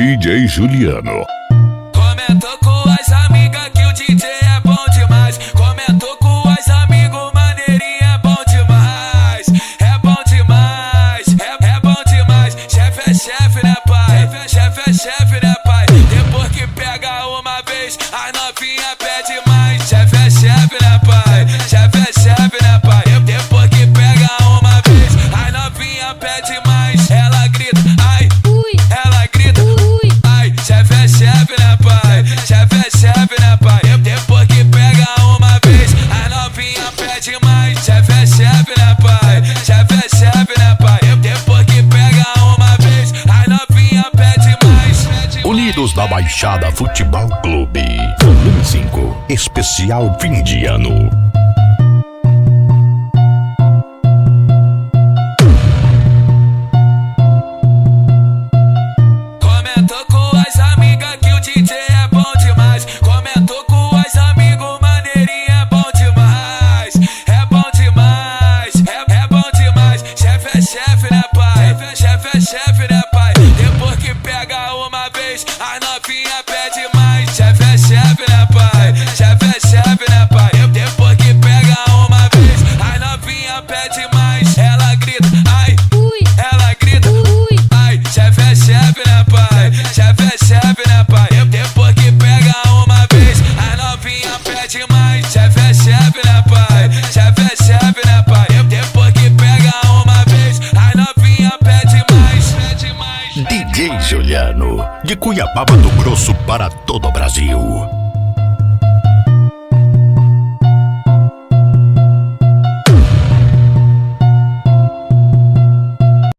DJ Juliano. Comentou com as amigas que o DJ é bom demais. Comentou com as amigos, maneirinho é bom demais. É bom demais, é bom demais. Chefe é chefe, né pai? Chefe é chefe, né pai? Depois que pega uma vez, as novinha pede mais. Chefe é chefe, né pai? Chefe é chefe, né pai? Depois que pega uma vez, as novinha pede mais. Ela grita, ai, ela grita, ai. Chefe é chefe, né pai? Chefe é chefe, né pai? Depois que pega uma vez, as novinha pede mais. Chefe é chefe, né pai? Chefe é chefe, né pai? Depois que pega uma vez, as novinha pede mais. Unidos da Baixada Futebol Clube. Volume 5. Especial fim de ano. Comentou com as amigas que o DJ é bom demais. Comentou com as amigos, maneirinho é bom demais. É bom demais, é bom demais. Chefe é chefe, né pai? Chefe é chefe, né pai? Depois que pega uma vez, as novinha pede mais. Chefe é chefe, né pai? Chefe é chefe, né pai? Depois que pega uma vez, as novinha pede mais. Ela grita, ai, ela grita, ai. Chefe é chefe, né pai? Chefe é chefe, né pai? Depois que pega uma vez, as novinha pede mais. Chefe é chefe, né pai? Chefe é chefe, né pai? Depois que pega uma vez, as novinha pede mais. DJ Juliano, de Cuiabá, Mato Grosso para todo o Brasil.